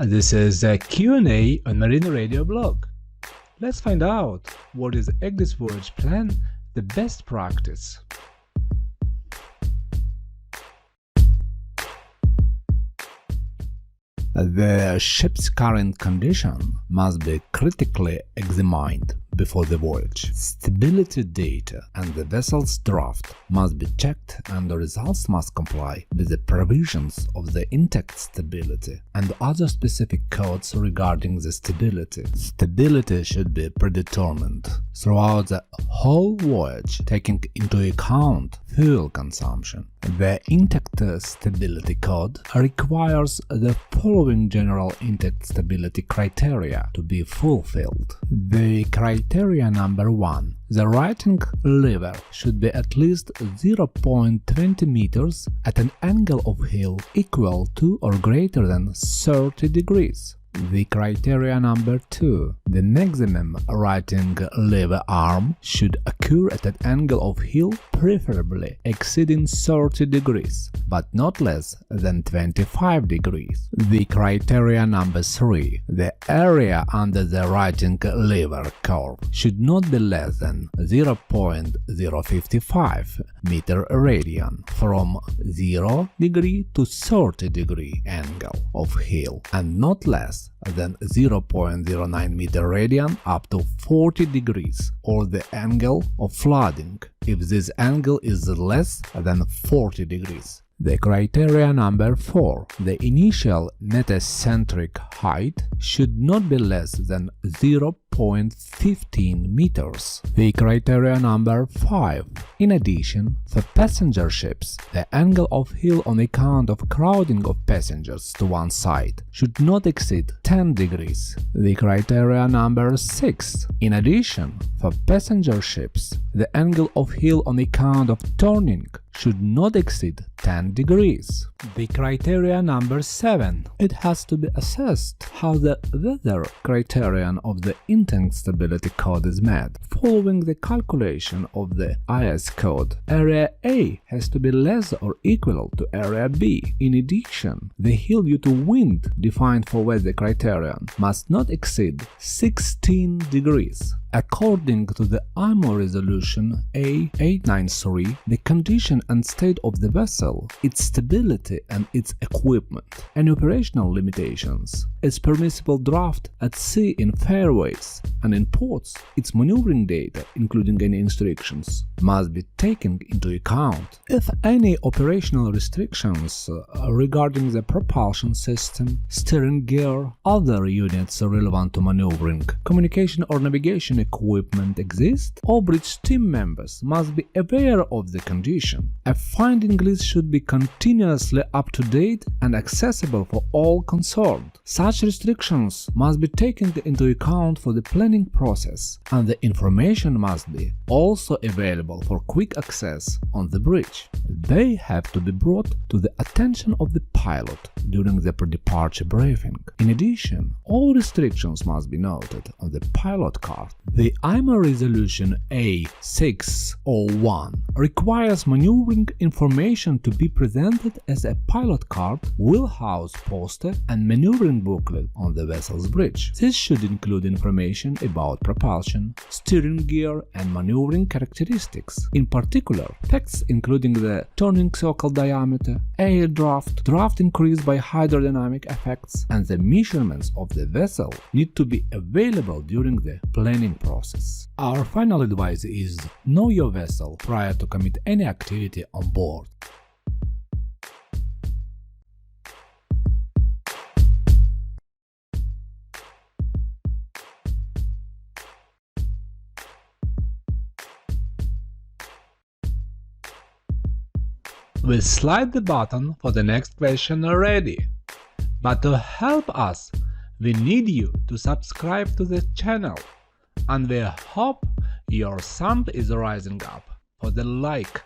This is a Q&A on Marine Radio blog. Let's find out what is ECDIS voyage plan, the best practice. The ship's current condition must be critically examined before the voyage. Stability data and the vessel's draft must be checked, and the results must comply with the provisions of the intact stability and other specific codes regarding the stability. Stability should be predetermined throughout the whole voyage, taking into account fuel consumption. The intact stability code requires the following general intact stability criteria to be fulfilled. The criteria number 1. The righting lever should be at least 0.20 meters at an angle of heel equal to or greater than 30 degrees. The criteria number 2. The maximum righting lever arm should occur at an angle of heel preferably exceeding 30 degrees, but not less than 25 degrees. The criteria number 3. The area under the righting lever curve should not be less than 0.055 meter radian from 0 degree to 30 degree angle of heel, and not less than 0.09 meter radian up to 40 degrees, or the angle of flooding, if this angle is less than 40 degrees. The criteria number 4. The initial metacentric height should not be less than 0.15 meters. The criteria number 5. In addition, for passenger ships, the angle of heel on account of crowding of passengers to one side should not exceed 10 degrees. The criteria number 6. In addition, for passenger ships, the angle of heel on account of turning should not exceed 10 degrees. The criteria number 7. It has to be assessed how the weather criterion of the intact stability code is met. Following the calculation of the IS code, area A has to be less or equal to area B. In addition, the heel due to wind defined for weather criterion must not exceed 16 degrees. According to the IMO resolution A893, the condition and state of the vessel, its stability and its equipment, and operational limitations, its permissible draft at sea in fairways and in ports, its maneuvering data, including any instructions, must be taken into account. If any operational restrictions regarding the propulsion system, steering gear, other units relevant to maneuvering, communication or navigation equipment exist, all bridge team members must be aware of the condition. A finding list should be continuously up to date and accessible for all concerned. Such restrictions must be taken into account for the planning process, and the information must be also available for quick access on the bridge. They have to be brought to the attention of the pilot during the pre-departure briefing. In addition, all restrictions must be noted on the pilot card. The IMO resolution A601 requires maneuvering information to be presented as a pilot card, wheelhouse poster and maneuvering booklet on the vessel's bridge. This should include information about propulsion, steering gear and maneuvering characteristics. In particular, facts including the turning circle diameter, air draft, draft increased by hydrodynamic effects, and the measurements of the vessel need to be available during the planning process. Our final advice is: know your vessel prior to commit any activity on board. We'll slide the button for the next question already. But to help us, we need you to subscribe to the channel, and we hope your thumb is rising up for the like